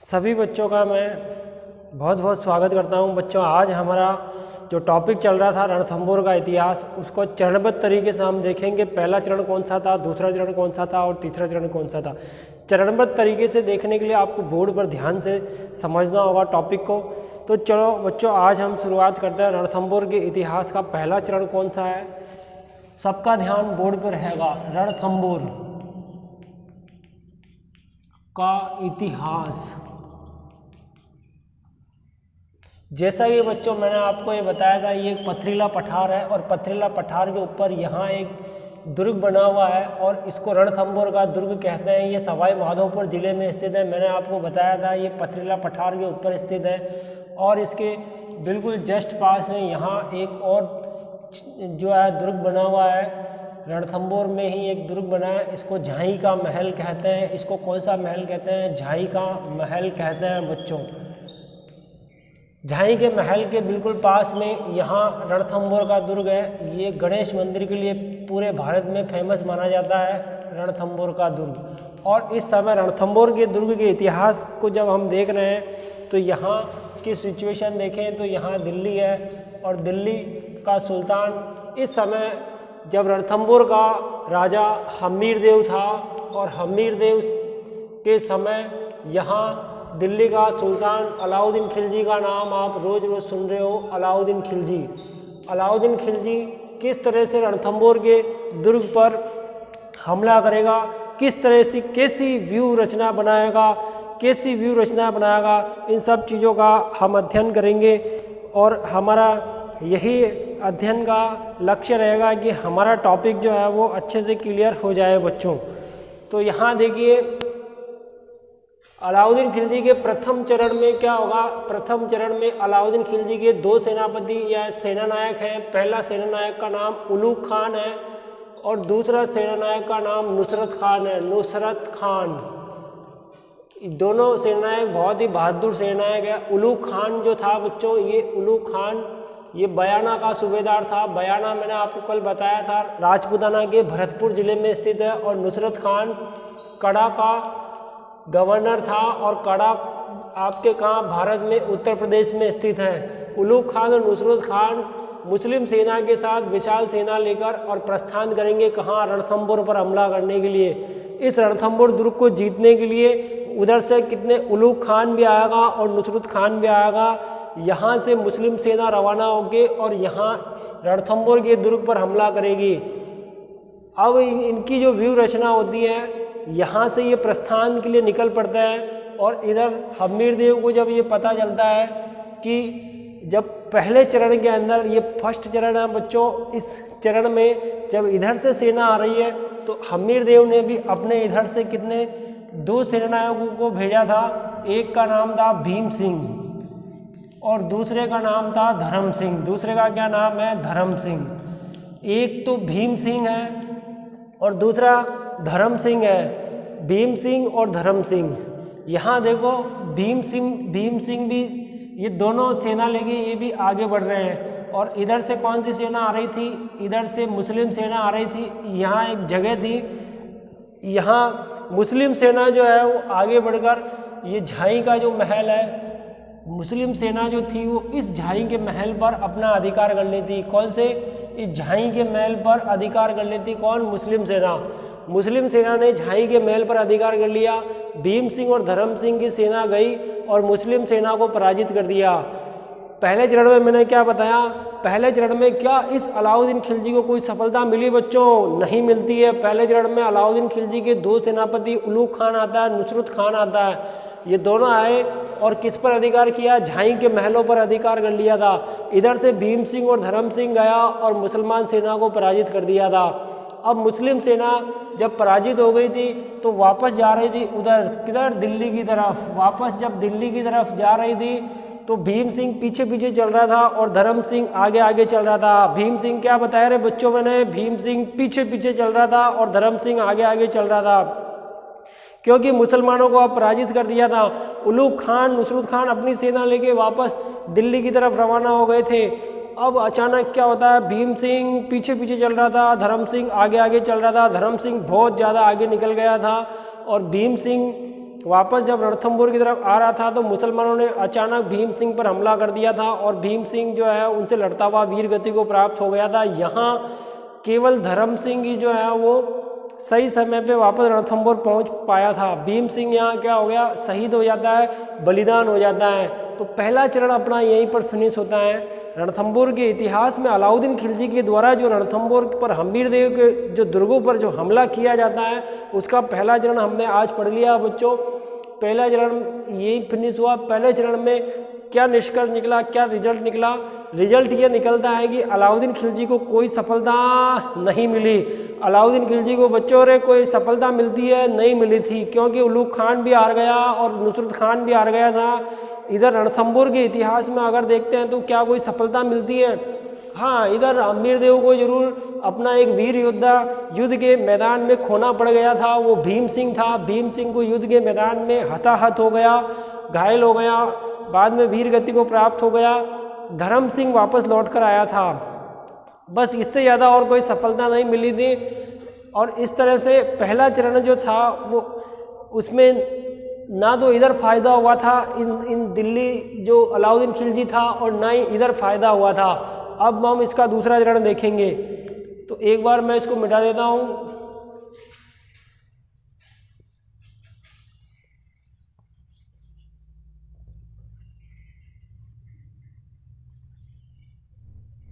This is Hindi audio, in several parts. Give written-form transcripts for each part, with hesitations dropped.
सभी बच्चों का मैं बहुत बहुत स्वागत करता हूं। बच्चों, आज हमारा जो टॉपिक चल रहा था रणथंभौर का इतिहास, उसको चरणबद्ध तरीके से हम देखेंगे। पहला चरण कौन सा था, दूसरा चरण कौन सा था और तीसरा चरण कौन सा था। चरणबद्ध तरीके से देखने के लिए आपको बोर्ड पर ध्यान से समझना होगा टॉपिक को। तो चलो बच्चों, आज हम शुरुआत करते हैं। रणथंभौर के इतिहास का पहला चरण कौन सा है, सबका ध्यान बोर्ड पर रहेगा। रणथंभौर का इतिहास। जैसा कि बच्चों मैंने आपको ये बताया था, ये एक पथरीला पठार है और पथरीला पठार के ऊपर यहाँ एक दुर्ग बना हुआ है और इसको रणथंभौर का दुर्ग कहते हैं। ये सवाई माधोपुर जिले में स्थित है। मैंने आपको बताया था ये पथरीला पठार के ऊपर स्थित है और इसके बिल्कुल जस्ट पास में यहाँ एक और जो है दुर्ग बना हुआ है। रणथंभौर में ही एक दुर्ग बना है, इसको झाई का महल कहते हैं। इसको कौन सा महल कहते हैं? झाई का महल कहते हैं बच्चों। झाई के महल के बिल्कुल पास में यहाँ रणथंभौर का दुर्ग है। ये गणेश मंदिर के लिए पूरे भारत में फेमस माना जाता है, रणथंभौर का दुर्ग। और इस समय रणथंभौर के दुर्ग के इतिहास को जब हम देख रहे हैं तो यहाँ की सिचुएशन देखें तो यहाँ दिल्ली है और दिल्ली का सुल्तान इस समय, जब रणथंभौर का राजा हमीरदेव था और हमीरदेव के समय यहाँ दिल्ली का सुल्तान अलाउद्दीन खिलजी का नाम आप रोज रोज सुन रहे हो, अलाउद्दीन खिलजी। अलाउद्दीन खिलजी किस तरह से रणथंभौर के दुर्ग पर हमला करेगा, किस तरह से कैसी व्यू रचना बनाएगा, इन सब चीज़ों का हम अध्ययन करेंगे। और हमारा यही अध्ययन का लक्ष्य रहेगा कि हमारा टॉपिक जो है वो अच्छे से क्लियर हो जाए बच्चों। तो यहाँ देखिए, अलाउद्दीन खिलजी के प्रथम चरण में क्या होगा। प्रथम चरण में अलाउद्दीन खिलजी के दो सेनापति या सेनानायक हैं। पहला सेनानायक का नाम उलूग खान है और दूसरा सेनानायक का नाम नुसरत खान है। नुसरत खान, दोनों सेनानायक बहुत ही बहादुर सेनानायक है। उलूग खान जो था बच्चों, ये उलूग खान ये बयाना का सूबेदार था। बयाना मैंने आपको कल बताया था राजपूताना के भरतपुर जिले में स्थित है। और नुसरत खान कड़ा का गवर्नर था और कड़ा आपके कहाँ भारत में उत्तर प्रदेश में स्थित है। उलूग खान और नुसरत खान मुस्लिम सेना के साथ विशाल सेना लेकर और प्रस्थान करेंगे कहाँ, रणथंभौर पर हमला करने के लिए। इस रणथंभौर दुर्ग को जीतने के लिए उधर से कितने उलूग खान भी आएगा और नुसरत खान भी आएगा। यहाँ से मुस्लिम सेना रवाना होके और यहाँ रणथंभौर के दुर्ग पर हमला करेगी। अब इनकी जो व्यू रचना होती है, यहाँ से ये प्रस्थान के लिए निकल पड़ता है और इधर हमीरदेव को जब ये पता चलता है कि जब पहले चरण के अंदर, ये फर्स्ट चरण है बच्चों, इस चरण में जब इधर से सेना आ रही है तो हमीरदेव ने भी अपने इधर से कितने दो सेनानायकों को भेजा था। एक का नाम था भीम सिंह और दूसरे का नाम था धर्म सिंह। दूसरे का क्या नाम है? धर्म सिंह। एक तो भीम सिंह है और दूसरा धर्म सिंह है। भीम सिंह और धर्म सिंह, यहाँ देखो भीम सिंह भी ये दोनों सेना लेके ये भी आगे बढ़ रहे हैं। और इधर से कौन सी सेना आ रही थी? इधर से मुस्लिम सेना आ रही थी। यहाँ एक जगह थी, यहाँ मुस्लिम सेना जो है वो आगे बढ़कर ये झाई का जो महल है, मुस्लिम सेना जो थी वो इस झाई के महल पर अपना अधिकार कर लेती। कौन से? इस झाई के महल पर अधिकार कर लेती। कौन? मुस्लिम सेना। मुस्लिम सेना ने झाई के महल पर अधिकार कर लिया। भीम सिंह और धर्म सिंह की सेना गई और मुस्लिम सेना को पराजित कर दिया। पहले चरण में मैंने क्या बताया? पहले चरण में क्या इस अलाउद्दीन खिलजी को कोई सफलता मिली बच्चों? नहीं मिलती है। पहले चरण में अलाउद्दीन खिलजी के दो सेनापति उलूग खान आता है, नुसरत खान आता है। ये दोनों आए और किस पर अधिकार किया? झाई के महलों पर अधिकार कर लिया था। इधर से भीम सिंह और धर्म सिंह गया और मुसलमान सेना को पराजित कर दिया था। अब मुस्लिम सेना जब पराजित हो गई थी तो वापस जा रही थी उधर, किधर? दिल्ली की तरफ। वापस जब दिल्ली की तरफ जा रही थी तो भीम सिंह पीछे पीछे चल रहा था और धर्म सिंह आगे आगे चल रहा था। भीम सिंह क्या बताया रे बच्चों मैंने? भीम सिंह पीछे पीछे चल रहा था और धर्म सिंह आगे आगे चल रहा था, क्योंकि मुसलमानों को अब पराजित कर दिया था। उलूग खान, नुसरत खान अपनी सेना लेके वापस दिल्ली की तरफ रवाना हो गए थे। अब अचानक क्या होता है? भीम सिंह पीछे पीछे चल रहा था, धर्म सिंह आगे आगे चल रहा था। धर्म सिंह बहुत ज़्यादा आगे निकल गया था और भीम सिंह वापस जब रणथंभौर की तरफ आ रहा था तो मुसलमानों ने अचानक भीम सिंह पर हमला कर दिया था और भीम सिंह जो है उनसे लड़ता हुआ वीर गति को प्राप्त हो गया था। यहाँ केवल धर्म सिंह ही जो है वो सही समय पे वापस रणथंभौर पहुंच पाया था। भीम सिंह यहाँ क्या हो गया, शहीद हो जाता है, बलिदान हो जाता है। तो पहला चरण अपना यहीं पर फिनिश होता है। रणथंभौर के इतिहास में अलाउद्दीन खिलजी के द्वारा जो रणथंभौर पर हम्मीर देव के जो दुर्गों पर जो हमला किया जाता है उसका पहला चरण हमने आज पढ़ लिया बच्चों। पहला चरण यही फिनिश हुआ। पहले चरण में क्या निष्कर्ष निकला, क्या रिजल्ट निकला? रिजल्ट ये निकलता है कि अलाउद्दीन खिलजी को कोई सफलता नहीं मिली। अलाउद्दीन खिलजी को बच्चों रे कोई सफलता मिलती है नहीं मिली थी, क्योंकि उलूग खान भी हार गया और नुसरत खान भी हार गया था। इधर रणथंभौर के इतिहास में अगर देखते हैं तो क्या कोई सफलता मिलती है? हाँ, इधर हम्मीर देव को जरूर अपना एक वीर योद्धा युद्ध के मैदान में खोना पड़ गया था, वो भीम सिंह था। भीम सिंह को युद्ध के मैदान में हताहत हो गया, घायल हो गया, बाद में वीर गति को प्राप्त हो गया। धर्म सिंह वापस लौट कर आया था। बस इससे ज़्यादा और कोई सफलता नहीं मिली थी। और इस तरह से पहला चरण जो था वो उसमें ना तो इधर फ़ायदा हुआ था इन दिल्ली जो अलाउद्दीन खिलजी था और ना ही इधर फ़ायदा हुआ था। अब हम इसका दूसरा चरण देखेंगे। तो एक बार मैं इसको मिटा देता हूँ।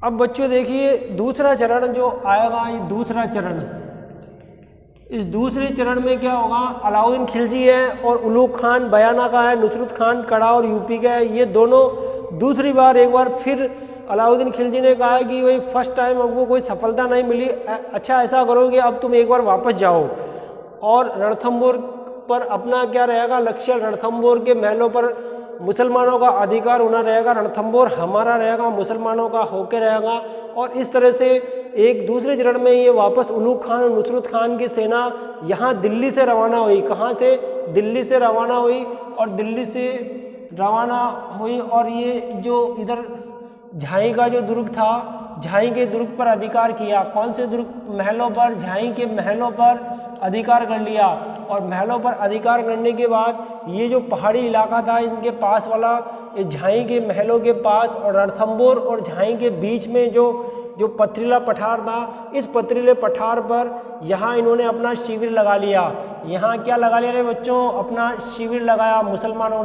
अब बच्चों देखिए दूसरा चरण जो आएगा, ये दूसरा चरण, इस दूसरे चरण में क्या होगा? अलाउद्दीन खिलजी है और उलूग खान बयाना का है, नुसरत खान कड़ा और यूपी का है। ये दोनों दूसरी बार एक बार फिर अलाउद्दीन खिलजी ने कहा कि भाई फर्स्ट टाइम हमको कोई सफलता नहीं मिली, अच्छा ऐसा करो कि अब तुम एक बार वापस जाओ और रणथंभौर पर अपना क्या रहेगा लक्ष्य, रणथंभौर के महलों पर मुसलमानों का अधिकार होना रहेगा, रणथंभौर हमारा रहेगा, मुसलमानों का होके रहेगा। और इस तरह से एक दूसरे चरण में ये वापस उलूग खान और नुसरत खान की सेना यहाँ दिल्ली से रवाना हुई। कहाँ से? दिल्ली से रवाना हुई। और दिल्ली से रवाना हुई और ये जो इधर झाई का जो दुर्ग था, झाई के दुर्ग पर अधिकार किया। कौन से दुर्ग? महलों पर, झाई के महलों पर अधिकार कर लिया। और महलों पर अधिकार करने के बाद ये जो पहाड़ी इलाका था इनके पास वाला, झाई के महलों के पास और रणथंभौर और झाई के बीच में जो पथरीला पठार था, इस पथरीले पठार पर यहाँ इन्होंने अपना शिविर लगा लिया। यहाँ क्या लगा लिया रे बच्चों? अपना शिविर लगाया मुसलमानों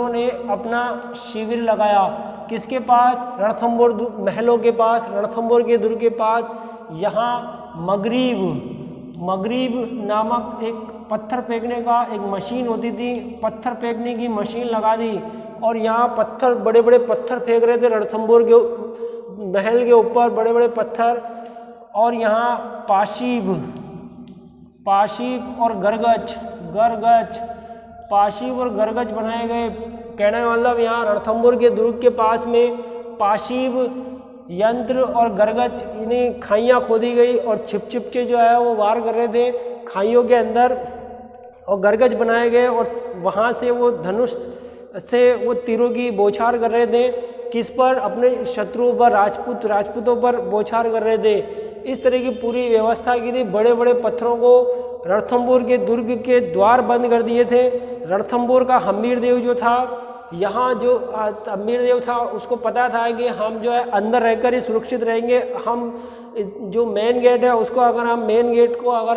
ने अपना शिविर लगाया। किसके पास? रणथंभौर महलों के पास, रणथंभौर के दुर्ग के पास। यहाँ मगरीब नामक एक पत्थर फेंकने का एक मशीन होती थी, पत्थर फेंकने की मशीन लगा दी और यहाँ पत्थर, बड़े बड़े पत्थर फेंक रहे थे रणथंभौर के महल के ऊपर, बड़े बड़े पत्थर। और यहाँ पाशीब और गरगच बनाए गए। कहने का मतलब यहाँ रणथंभौर के दुर्ग के पास में पाशीब यंत्र और गरगच, इन्हें खाइयाँ खोदी गई और छिप के जो है वो वार कर रहे थे खाइयों के अंदर, और गरगच बनाए गए और वहाँ से वो धनुष से वो तीरों की बौछार कर रहे थे। किस पर? अपने शत्रुओं पर, राजपूतों पर बौछार कर रहे थे। इस तरह की पूरी व्यवस्था की थी। बड़े बड़े पत्थरों को रणथंभौर के दुर्ग के द्वार बंद कर दिए थे। रणथंभौर का हम्मीर देव जो था, यहाँ जो हम्मीर देव था उसको पता था कि हम जो है अंदर रहकर ही सुरक्षित रहेंगे। हम जो मेन गेट है उसको अगर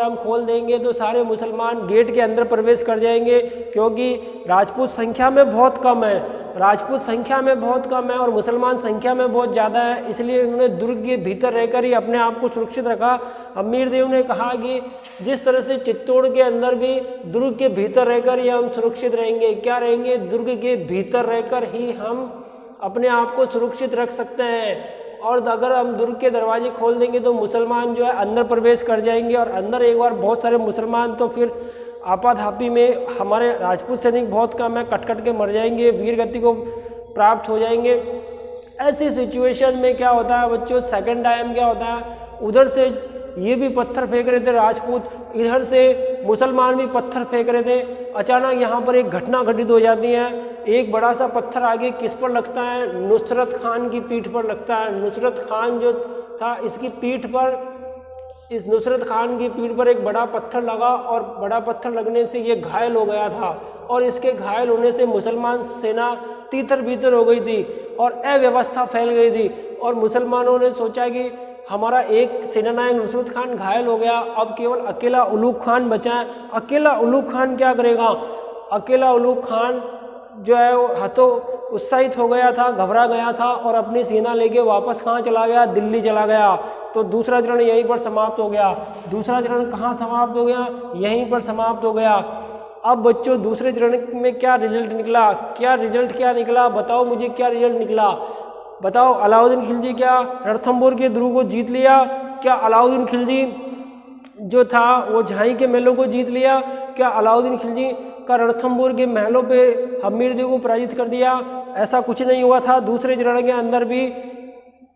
हम खोल देंगे तो सारे मुसलमान गेट के अंदर प्रवेश कर जाएंगे, क्योंकि राजपूत संख्या में बहुत कम है और मुसलमान संख्या में बहुत ज़्यादा है। इसलिए उन्होंने दुर्ग के भीतर रहकर ही अपने आप को सुरक्षित रखा। हम्मीर देव ने कहा कि जिस तरह से चित्तौड़ के अंदर भी दुर्ग के भीतर रहकर ही हम सुरक्षित रहेंगे। क्या रहेंगे? दुर्ग के भीतर रहकर ही हम अपने आप को सुरक्षित रख सकते हैं। और अगर हम दुर्ग के दरवाजे खोल देंगे तो मुसलमान जो है अंदर प्रवेश कर जाएंगे और अंदर एक बार बहुत सारे मुसलमान तो फिर आपाधापी में हमारे राजपूत सैनिक बहुत कम है, कट के मर जाएंगे, वीर गति को प्राप्त हो जाएंगे। ऐसी सिचुएशन में क्या होता है बच्चों? सेकंड टाइम क्या होता है? उधर से ये भी पत्थर फेंक रहे थे राजपूत, इधर से मुसलमान भी पत्थर फेंक रहे थे। अचानक यहाँ पर एक घटना घटित हो जाती है। एक बड़ा सा पत्थर आगे किस पर लगता है? नुसरत खान की पीठ पर लगता है। नुसरत खान जो था इसकी पीठ पर इस नुसरत खान की पीठ पर एक बड़ा पत्थर लगा और बड़ा पत्थर लगने से ये घायल हो गया था और इसके घायल होने से मुसलमान सेना तीतर बीतर हो गई थी और अव्यवस्था फैल गई थी और मुसलमानों ने सोचा कि हमारा एक सेनानायक नुसरत खान घायल हो गया, अब केवल अकेला उलूग खान बचा है। अकेला उलूग खान क्या करेगा? अकेला उलूग खान जो है वो हतो उत्साहित हो गया था, घबरा गया था और अपनी सेना लेके वापस कहाँ चला गया? दिल्ली चला गया। तो दूसरा चरण यहीं पर समाप्त हो गया। दूसरा चरण कहाँ समाप्त हो गया? यहीं पर समाप्त हो गया। अब बच्चों दूसरे चरण में क्या रिजल्ट निकला? क्या निकला? बताओ मुझे, क्या रिजल्ट निकला? बताओ। अलाउद्दीन खिलजी क्या रणथंभौर के दुर्ग को जीत लिया? क्या अलाउद्दीन खिलजी जो था वो झांसी के महलों को जीत लिया? क्या अलाउद्दीन खिलजी का रणथंभौर के महलों पे हमीरदेव को पराजित कर दिया? ऐसा कुछ नहीं हुआ था। दूसरे चरण के अंदर भी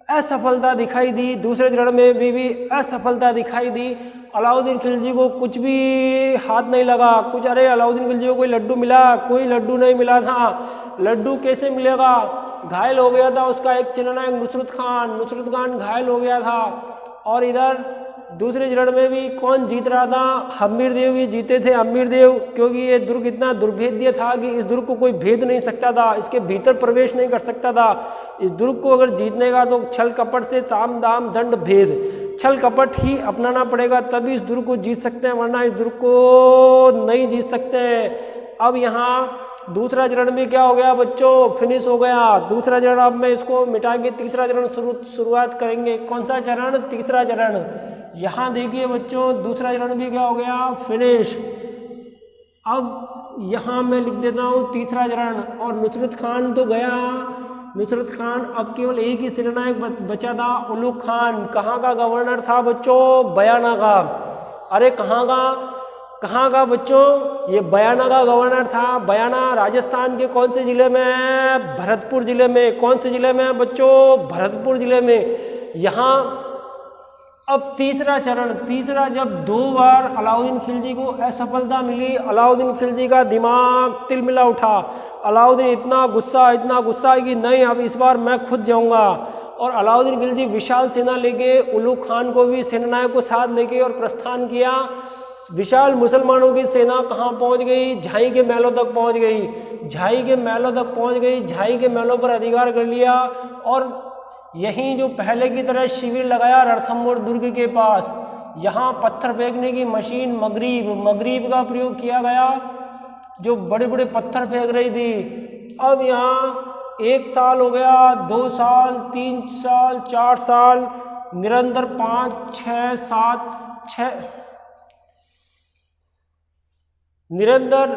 असफलता दिखाई दी, दूसरे चरण में भी असफलता दिखाई दी। अलाउद्दीन खिलजी को कुछ भी हाथ नहीं लगा। कुछ, अरे अलाउद्दीन खिलजी को कोई लड्डू मिला? कोई लड्डू नहीं मिला था। लड्डू कैसे मिलेगा? घायल हो गया था उसका एक सेनानायक नुसरत खान घायल हो गया था। और इधर दूसरे चरण में भी कौन जीत रहा था? हमीरदेव भी जीते थे। हमीरदेव, क्योंकि ये दुर्ग इतना दुर्भेद्य था कि इस दुर्ग को कोई भेद नहीं सकता था, इसके भीतर प्रवेश नहीं कर सकता था। इस दुर्ग को अगर जीतने का तो छल कपट से साम दाम दंड भेद, छल कपट ही अपनाना पड़ेगा, तभी इस दुर्ग को जीत सकते हैं, वरना इस दुर्ग को नहीं जीत सकते हैं। अब यहाँ दूसरा चरण भी क्या हो गया बच्चों? फिनिश हो गया दूसरा चरण। अब मैं इसको मिटा के तीसरा चरण शुरुआत करेंगे। कौन सा चरण? तीसरा चरण। यहाँ देखिए बच्चों, दूसरा चरण भी क्या हो गया? फिनिश। अब यहाँ मैं लिख देता हूँ तीसरा चरण। और नुसरत खान तो गया, नुसरत खान, अब केवल एक ही सेनानायक बचा था, उलूग खान। कहाँ का गवर्नर था बच्चों? बयाना का। अरे कहाँ का बच्चों? ये बयाना का गवर्नर था। बयाना राजस्थान के कौन से जिले में है? भरतपुर जिले में। कौन से जिले में है बच्चों? भरतपुर जिले में। यहाँ अब तीसरा चरण, जब 2 बार अलाउद्दीन खिलजी को असफलता मिली, अलाउद्दीन खिलजी का दिमाग तिलमिला उठा। अलाउद्दीन इतना गुस्सा कि नहीं, अब इस बार मैं खुद जाऊंगा। और अलाउद्दीन खिलजी विशाल सेना लेके उलूग खान को भी सेनानायक को साथ लेके और प्रस्थान किया। विशाल मुसलमानों की सेना कहाँ पहुँच गई? झांसी के महलों तक पहुँच गई। झांसी के महलों पर अधिकार कर लिया और यहीं जो पहले की तरह शिविर लगाया रणथंभौर दुर्ग के पास। यहाँ पत्थर फेंकने की मशीन मगरीब का प्रयोग किया गया, जो बड़े बड़े पत्थर फेंक रही थी। अब यहाँ 1 साल हो गया, 2 साल, 3 साल, 4 साल, निरंतर 5, 6, 7, निरंतर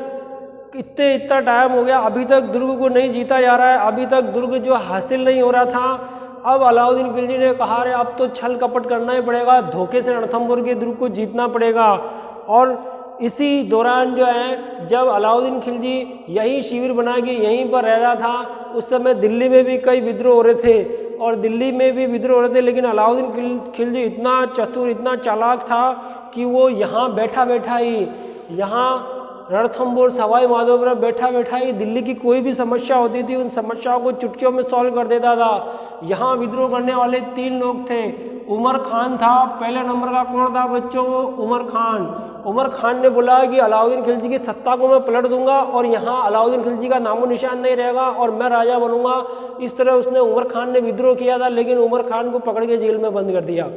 इतना टाइम हो गया, अभी तक दुर्ग को नहीं जीता जा रहा है, अभी तक दुर्ग जो हासिल नहीं हो रहा था। अब अलाउद्दीन खिलजी ने कहा, अरे अब तो छल कपट करना ही पड़ेगा, धोखे से रणथंभौर के दुर्ग को जीतना पड़ेगा। और इसी दौरान जो है, जब अलाउद्दीन खिलजी यही शिविर बना के यहीं पर रह रहा था, उस समय दिल्ली में भी कई विद्रोह हो रहे थे, लेकिन अलाउद्दीन खिलजी इतना चतुर, इतना चालाक था कि वो यहाँ बैठा ही, यहाँ रणथंभौर सवाई माधोपुर बैठा ही दिल्ली की कोई भी समस्या होती थी, उन समस्याओं को चुटकियों में सॉल्व कर देता था। यहाँ विद्रोह करने वाले 3 लोग थे। उमर खान था, पहले नंबर का कौन था बच्चों? उमर खान ने बोला कि अलाउद्दीन खिलजी की सत्ता को मैं पलट दूंगा और यहाँ अलाउद्दीन खिलजी का नामो निशान नहीं रहेगा और मैं राजा बनूंगा। इस तरह उसने, उमर खान ने विद्रोह किया था, लेकिन उमर खान को पकड़ के जेल में बंद कर दिया।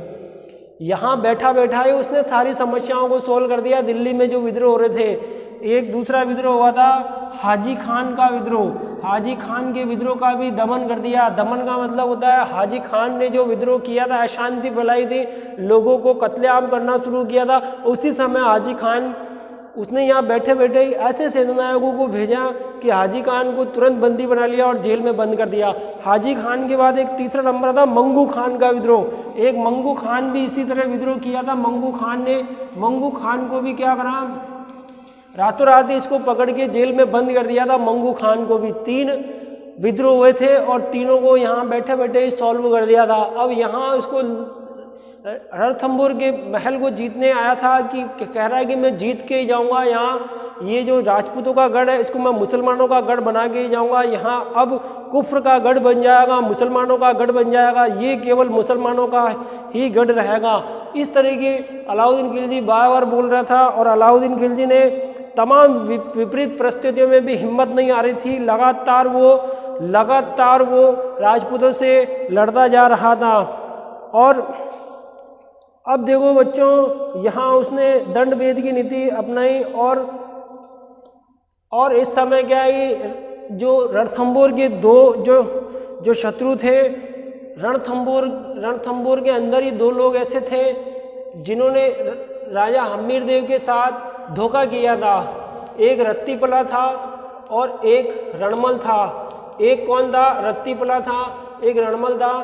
यहाँ बैठा ही उसने सारी समस्याओं को सोल्व कर दिया। दिल्ली में जो विद्रोह हो रहे थे, एक दूसरा विद्रोह हुआ था हाजी खान का विद्रोह, हाजी खान के विद्रोह का भी दमन कर दिया। दमन का मतलब होता है, हाजी खान ने जो विद्रोह किया था, अशांति फैलाई थी, लोगों को कत्लेआम करना शुरू किया था, उसी समय हाजी खान, उसने यहाँ बैठे ही ऐसे सेनानायकों को भेजा कि हाजी खान को तुरंत बंदी बना लिया और जेल में बंद कर दिया। हाजी खान के बाद एक तीसरा नंबर था मंगू खान का विद्रोह। एक मंगू खान भी इसी तरह विद्रोह किया था। मंगू खान को भी क्या करा, रातों रात इसको पकड़ के जेल में बंद कर दिया था। मंगू खान को भी 3 विद्रोह हुए थे और तीनों को यहाँ बैठे ही सॉल्व कर दिया था। अब यहाँ इसको रणथंभौर के महल को जीतने आया था कि कह रहा है कि मैं जीत के ही जाऊंगा, यहाँ ये जो राजपूतों का गढ़ है इसको मैं मुसलमानों का गढ़ बना के ही जाऊंगा, यहाँ अब कुफ्र का गढ़ बन जाएगा, मुसलमानों का गढ़ बन जाएगा, ये केवल मुसलमानों का ही गढ़ रहेगा। इस तरह की अलाउद्दीन खिलजी बार बार बोल रहा था और अलाउद्दीन खिलजी ने तमाम विपरीत परिस्थितियों में भी हिम्मत नहीं आ रही थी, लगातार वो राजपूतों से लड़ता जा रहा था। और अब देखो बच्चों, यहाँ उसने दंड भेद की नीति अपनाई और इस समय क्या है, जो रणथंभौर के दो जो शत्रु थे, रणथंभौर के अंदर ही दो लोग ऐसे थे जिन्होंने राजा हम्मीरदेव के साथ धोखा किया था। एक रत्तीपला था और एक रणमल था। एक कौन था? रत्तीपला था, एक रणमल था।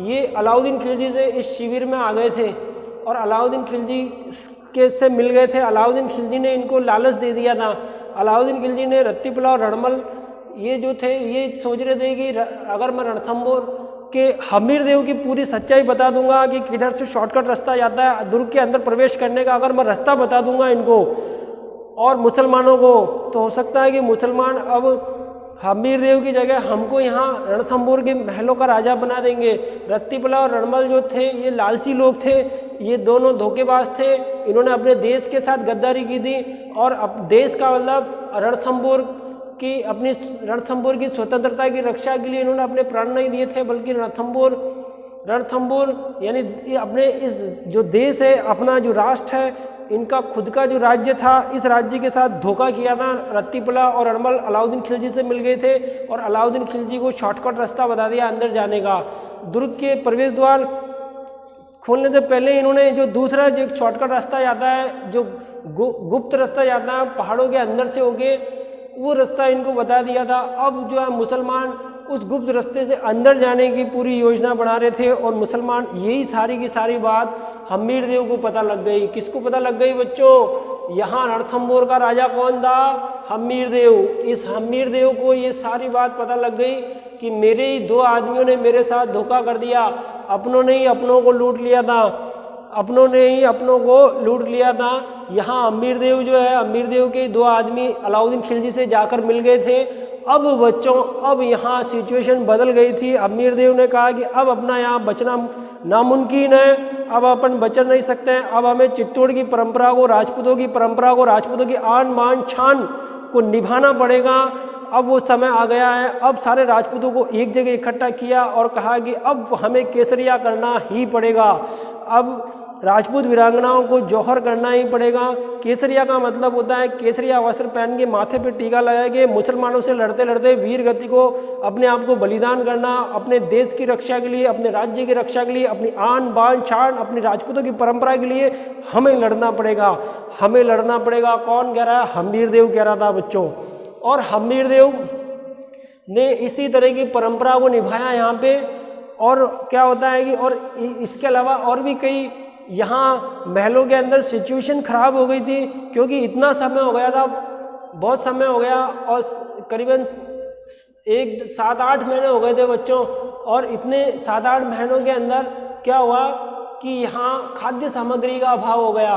ये अलाउद्दीन खिलजी से इस शिविर में आ गए थे और अलाउद्दीन खिलजी के से मिल गए थे। अलाउद्दीन खिलजी ने इनको लालच दे दिया था। अलाउद्दीन खिलजी ने रत्तीपला और रणमल ये जो थे ये सोच रहे थे कि अगर मैं रणथंभौर के हम्मीरदेव की पूरी सच्चाई बता दूंगा कि किधर से शॉर्टकट रास्ता जाता है दुर्ग के अंदर प्रवेश करने का, अगर मैं रास्ता बता दूंगा इनको और मुसलमानों को, तो हो सकता है कि मुसलमान अब हम्मीरदेव की जगह हमको यहाँ रणथंभौर के महलों का राजा बना देंगे। रत्तीपला और रणमल जो थे ये लालची लोग थे, ये दोनों धोखेबाज थे। इन्होंने अपने देश के साथ गद्दारी की थी और अब देश का मतलब रणथंभौर की स्वतंत्रता की रक्षा के लिए इन्होंने अपने प्राण नहीं दिए थे, बल्कि रणथंभौर यानी अपने इस जो देश है, अपना जो राष्ट्र है, इनका खुद का जो राज्य था, इस राज्य के साथ धोखा किया था। रत्तीपला और रणमल अलाउद्दीन खिलजी से मिल गए थे और अलाउद्दीन खिलजी को शॉर्टकट रास्ता बता दिया अंदर जाने का। दुर्ग के प्रवेश द्वार खोलने से पहले इन्होंने जो दूसरा जो शॉर्टकट रास्ता जाता है, जो गुप्त रास्ता जाता है पहाड़ों के अंदर से होके, वो रास्ता इनको बता दिया था। अब जो है मुसलमान उस गुप्त रास्ते से अंदर जाने की पूरी योजना बना रहे थे और मुसलमान यही सारी की सारी बात हम्मीरदेव को पता लग गई। किसको पता लग गई बच्चों? यहाँ रणथंभौर का राजा कौन था? हम्मीरदेव। इस हम्मीरदेव को ये सारी बात पता लग गई कि मेरे ही दो आदमियों ने मेरे साथ धोखा कर दिया, अपनों ने ही अपनों को लूट लिया था। यहाँ हम्मीरदेव जो है, हम्मीरदेव के दो आदमी अलाउद्दीन खिलजी से जाकर मिल गए थे। अब बच्चों, अब यहाँ सिचुएशन बदल गई थी। हम्मीरदेव ने कहा कि अब अपना यहाँ बचना नामुमकिन है, अब अपन बच नहीं सकते हैं, अब हमें चित्तौड़ की परंपरा को, राजपूतों की आन बान शान को निभाना पड़ेगा। अब वो समय आ गया है। अब सारे राजपूतों को एक जगह इकट्ठा किया और कहा कि अब हमें केसरिया करना ही पड़ेगा। अब राजपूत वीरांगनाओं को जौहर करना ही पड़ेगा। केसरिया का मतलब होता है केसरिया वस्त्र पहन के माथे पे टीका लगा के मुसलमानों से लड़ते लड़ते वीर गति को अपने आप को बलिदान करना, अपने देश की रक्षा के लिए, अपने राज्य की रक्षा के लिए, अपनी आन बान शान, अपनी राजपूतों की परंपरा के लिए हमें लड़ना पड़ेगा। कौन कह रहा है? हम्मीरदेव कह रहा था बच्चों। और हम्मीरदेव ने इसी तरह की परंपरा को निभाया यहाँ पे। और क्या होता है कि और इसके अलावा और भी कई यहाँ महलों के अंदर सिचुएशन खराब हो गई थी, क्योंकि इतना समय हो गया था, बहुत समय हो गया और करीबन 7-8 महीने हो गए थे बच्चों। और इतने 7-8 महीनों के अंदर क्या हुआ कि यहाँ खाद्य सामग्री का अभाव हो गया।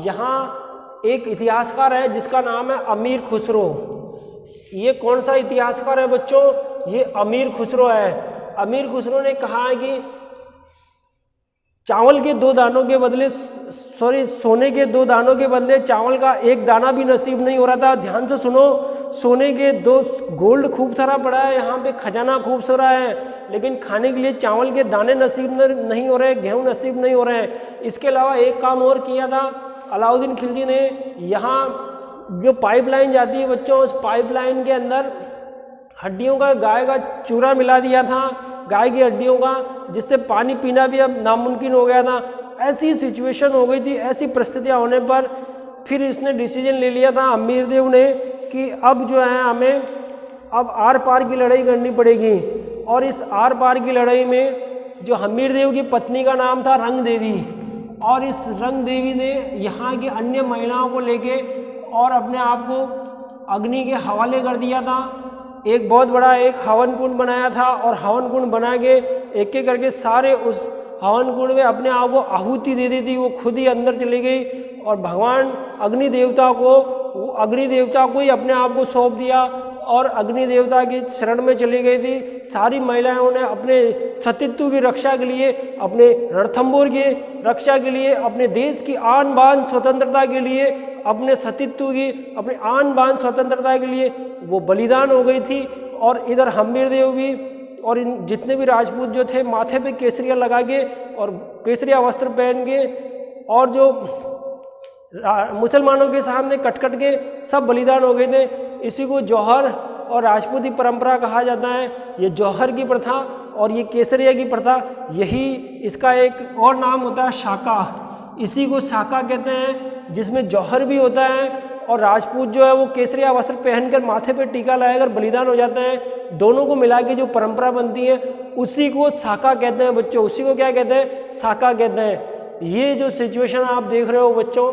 यहाँ एक इतिहासकार है जिसका नाम है अमीर खुसरो। ये कौन सा इतिहासकार है बच्चों? ये अमीर खुसरो है। अमीर खुसरो ने कहा है कि चावल के 2 दानों के बदले सोने के 2 दानों के बदले चावल का 1 दाना भी नसीब नहीं हो रहा था। ध्यान से सुनो, सोने के 2 गोल्ड खूब सारा पड़ा है, यहाँ पे खजाना खूब सारा है, लेकिन खाने के लिए चावल के दाने नसीब नहीं हो रहे, गेहूं नसीब नहीं हो रहे हैं। इसके अलावा एक काम और किया था अलाउद्दीन खिलजी ने। यहाँ जो पाइपलाइन जाती है बच्चों, उस पाइपलाइन के अंदर हड्डियों का, गाय का चूरा मिला दिया था, गाय की हड्डियों का, जिससे पानी पीना भी अब नामुमकिन हो गया था। ऐसी सिचुएशन हो गई थी। ऐसी परिस्थितियां होने पर फिर इसने डिसीजन ले लिया था हम्मीरदेव ने कि अब जो है हमें अब आर पार की लड़ाई करनी पड़ेगी। और इस आर पार की लड़ाई में जो हम्मीरदेव की पत्नी का नाम था रंग देवी, और इस रंग देवी ने यहाँ की अन्य महिलाओं को लेके और अपने आप को अग्नि के हवाले कर दिया था। एक बहुत बड़ा एक हवन कुंड बनाया था और हवन कुंड बना के एक एक करके सारे उस हवन कुंड में अपने आप को आहुति दे दी थी, वो खुद ही अंदर चली गई और भगवान अग्नि देवता को ही अपने आप को सौंप दिया और अग्नि देवता की शरण में चली गई थी। सारी महिलाओं ने अपने सतीत्व की रक्षा के लिए, अपने रणथंभौर की रक्षा के लिए, अपने देश की आन बान स्वतंत्रता के लिए, अपने सतीत्व की, अपने आन बान स्वतंत्रता के लिए वो बलिदान हो गई थी। और इधर हम्मीर देव भी और इन जितने भी राजपूत जो थे माथे पे केसरिया लगा के और केसरिया वस्त्र पहन के और जो मुसलमानों के सामने कट के सब बलिदान हो गए थे। इसी को जौहर और राजपूती परंपरा कहा जाता है। ये जौहर की प्रथा और ये केसरिया की प्रथा, यही इसका एक और नाम होता है शाका। इसी को शाका कहते हैं, जिसमें जौहर भी होता है और राजपूत जो है वो केसरिया वस्त्र पहनकर माथे पे टीका लगाकर बलिदान हो जाते हैं। दोनों को मिला के जो परंपरा बनती है उसी को शाका कहते हैं बच्चों। उसी को क्या कहते हैं? शाका कहते हैं। ये जो सिचुएशन आप देख रहे हो बच्चों,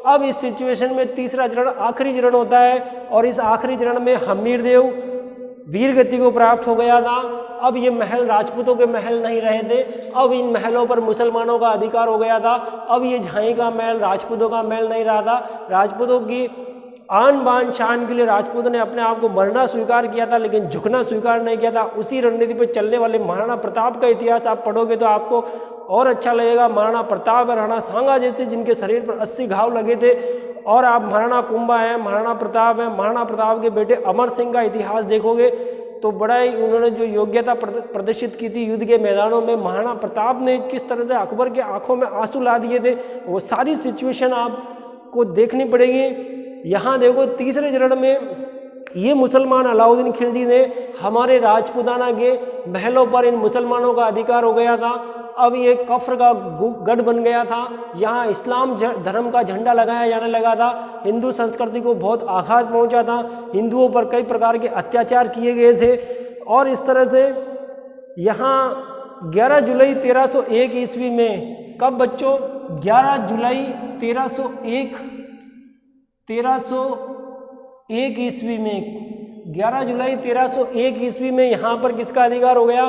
अब इस सिचुएशन में तीसरा चरण आखिरी चरण होता है और इस आखिरी चरण में हम्मीर देव वीर गति को प्राप्त हो गया था। अब ये महल राजपूतों के महल नहीं रहे थे, अब इन महलों पर मुसलमानों का अधिकार हो गया था। अब ये झाई का महल राजपूतों का महल नहीं रहा था। राजपूतों की आन बान शान के लिए राजपूतों ने अपने आप को मरना स्वीकार किया था, लेकिन झुकना स्वीकार नहीं किया था। उसी रणनीति पर चलने वाले महाराणा प्रताप का इतिहास आप पढ़ोगे तो आपको और अच्छा लगेगा। महाराणा प्रताप और राणा सांगा जैसे जिनके शरीर पर 80 घाव लगे थे, और आप महाराणा कुंभा हैं, महाराणा प्रताप हैं, महाराणा प्रताप के बेटे अमर सिंह का इतिहास देखोगे तो बड़ा ही उन्होंने जो योग्यता प्रदर्शित की थी युद्ध के मैदानों में, महाराणा प्रताप ने किस तरह से अकबर के आंखों में आंसू ला दिए थे, वो सारी सिचुएशन आपको देखनी पड़ेगी। यहाँ देखो तीसरे चरण में ये मुसलमान अलाउद्दीन खिलजी ने हमारे राजपूताना के महलों पर इन मुसलमानों का अधिकार हो गया था। अब ये कफ्र का गढ़ बन गया था। यहाँ इस्लाम धर्म का झंडा लगाया जाने लगा था। हिंदू संस्कृति को बहुत आघात पहुंचा था। हिंदुओं पर कई प्रकार के अत्याचार किए गए थे। और इस तरह से यहाँ 11 जुलाई 1301 ईस्वी में, कब बच्चों? 11 जुलाई 1301 ईस्वी में, 11 जुलाई 1301 ईस्वी में यहाँ पर किसका अधिकार हो गया?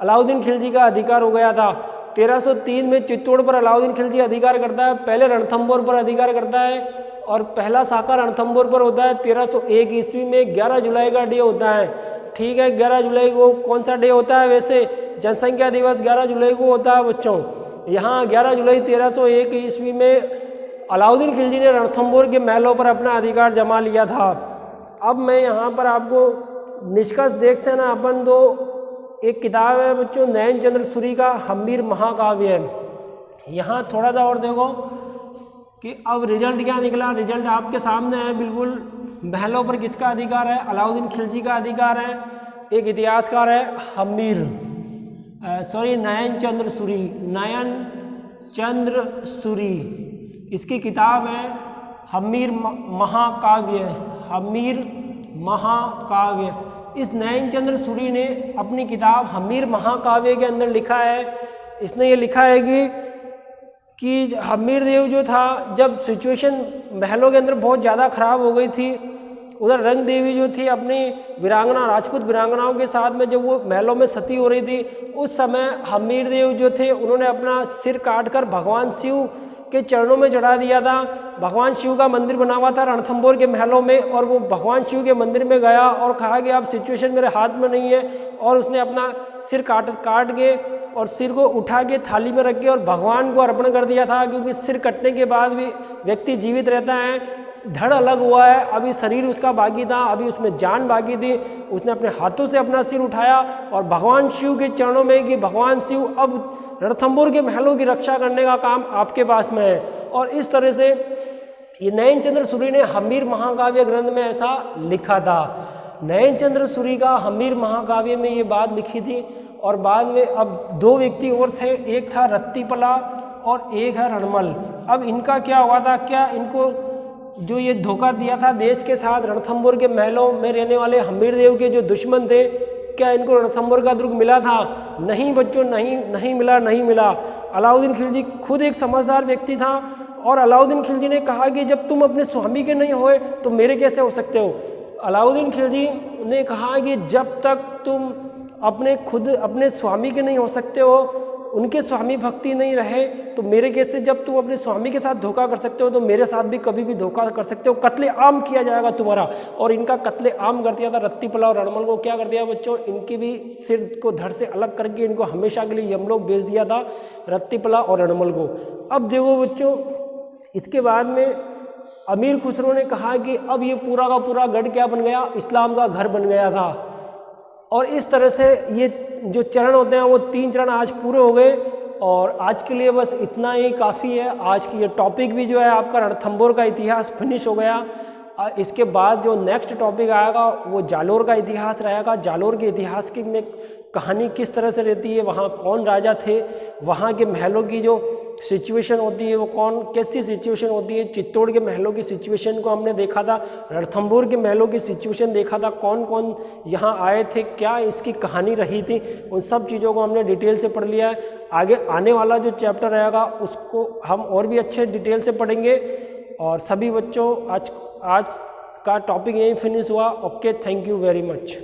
अलाउद्दीन खिलजी का अधिकार हो गया था। 1303 में चित्तौड़ पर अलाउद्दीन खिलजी अधिकार करता है, पहले रणथंभौर पर अधिकार करता है और पहला साका रणथंभौर पर होता है 1301 ईस्वी में। 11 जुलाई का डे होता है, ठीक है। 11 जुलाई को कौन सा डे होता है? वैसे जनसंख्या दिवस 11 जुलाई को होता है बच्चों। यहाँ 11 जुलाई 1301 ईस्वी में अलाउद्दीन खिलजी ने रणथंभौर के महलों पर अपना अधिकार जमा लिया था। अब मैं यहाँ पर आपको निष्कर्ष देखते हैं ना अपन, तो एक किताब है बच्चों नयन चंद्र सूरी का हम्मीर महाकाव्य। यहाँ थोड़ा सा और देखो कि अब रिजल्ट क्या निकला। रिजल्ट आपके सामने है बिल्कुल। महलों पर किसका अधिकार है? अलाउद्दीन खिलजी का अधिकार है। एक इतिहासकार है नयन चंद्र सूरी, नयन चंद्र सूरी, इसकी किताब है हम्मीर महाकाव्य, हम्मीर महाकाव्य। इस नयन चंद्र सूरी ने अपनी किताब हम्मीर महाकाव्य के अंदर लिखा है, इसने ये लिखा है कि हम्मीर देव जो था, जब सिचुएशन महलों के अंदर बहुत ज़्यादा खराब हो गई थी, उधर रंग देवी जो थी अपनी वीरांगना, राजपूत वीरांगनाओं के साथ में जब वो महलों में सती हो रही थी, उस समय हम्मीर देव जो थे उन्होंने अपना सिर काट कर भगवान शिव के चरणों में चढ़ा दिया था। भगवान शिव का मंदिर बना हुआ था रणथंभौर के महलों में, और वो भगवान शिव के मंदिर में गया और कहा कि अब सिचुएशन मेरे हाथ में नहीं है, और उसने अपना सिर काट के और सिर को उठा के थाली में रख के और भगवान को अर्पण कर दिया था। क्योंकि सिर कटने के बाद भी व्यक्ति जीवित रहता है, धड़ अलग हुआ है, अभी शरीर उसका बाकी था, अभी उसमें जान बाकी थी। उसने अपने हाथों से अपना सिर उठाया और भगवान शिव के चरणों में कि भगवान शिव अब रणथंभौर के महलों की रक्षा करने का काम आपके पास में है। और इस तरह से ये नयन चंद्र सूरी ने हम्मीर महाकाव्य ग्रंथ में ऐसा लिखा था। नयन चंद्र सूरी का हम्मीर महाकाव्य में ये बात लिखी थी। और बाद में अब दो व्यक्ति और थे, एक था रत्तीपला और एक है रणमल। अब इनका क्या हुआ था, क्या इनको जो ये धोखा दिया था देश के साथ, रणथंभौर के महलों में रहने वाले हम्मीर देव के जो दुश्मन थे, क्या इनको रणथंभौर का दुर्ग मिला था? नहीं बच्चों, नहीं मिला। अलाउद्दीन खिलजी खुद एक समझदार व्यक्ति था, और अलाउद्दीन खिलजी ने कहा कि जब तुम अपने स्वामी के नहीं होए तो मेरे कैसे हो सकते हो। अलाउद्दीन खिलजी ने कहा कि जब तक तुम अपने स्वामी के नहीं हो सकते हो, उनके स्वामी भक्ति नहीं रहे तो मेरे केस से जब तुम अपने स्वामी के साथ धोखा कर सकते हो तो मेरे साथ भी कभी भी धोखा कर सकते हो। कत्ले आम किया जाएगा तुम्हारा। और इनका कत्ले आम कर दिया था रत्तीपला और रणमल को। क्या कर दिया बच्चों, इनकी भी सिर को धड़ से अलग करके इनको हमेशा के लिए यमलोक भेज दिया था, रत्तीपला और रणमल को। अब देखो बच्चों, इसके बाद में अमीर खुसरो ने कहा कि अब ये पूरा का पूरा गढ़ क्या बन गया, इस्लाम का घर बन गया था। और इस तरह से ये जो चरण होते हैं वो 3 चरण आज पूरे हो गए। और आज के लिए बस इतना ही काफ़ी है। आज की ये टॉपिक भी जो है आपका रणथंभौर का इतिहास फिनिश हो गया। इसके बाद जो नेक्स्ट टॉपिक आएगा वो जालोर का इतिहास रहेगा। जालोर के इतिहास की में कहानी किस तरह से रहती है, वहाँ कौन राजा थे, वहाँ के महलों की जो सिचुएशन होती है वो कौन कैसी सिचुएशन होती है। चित्तौड़ के महलों की सिचुएशन को हमने देखा था, रणथंभौर के महलों की सिचुएशन देखा था, कौन कौन यहाँ आए थे, क्या इसकी कहानी रही थी, उन सब चीज़ों को हमने डिटेल से पढ़ लिया है। आगे आने वाला जो चैप्टर रहेगा उसको हम और भी अच्छे डिटेल से पढ़ेंगे। और सभी बच्चों आज का टॉपिक यहीं फिनिश हुआ। Okay, thank you very much.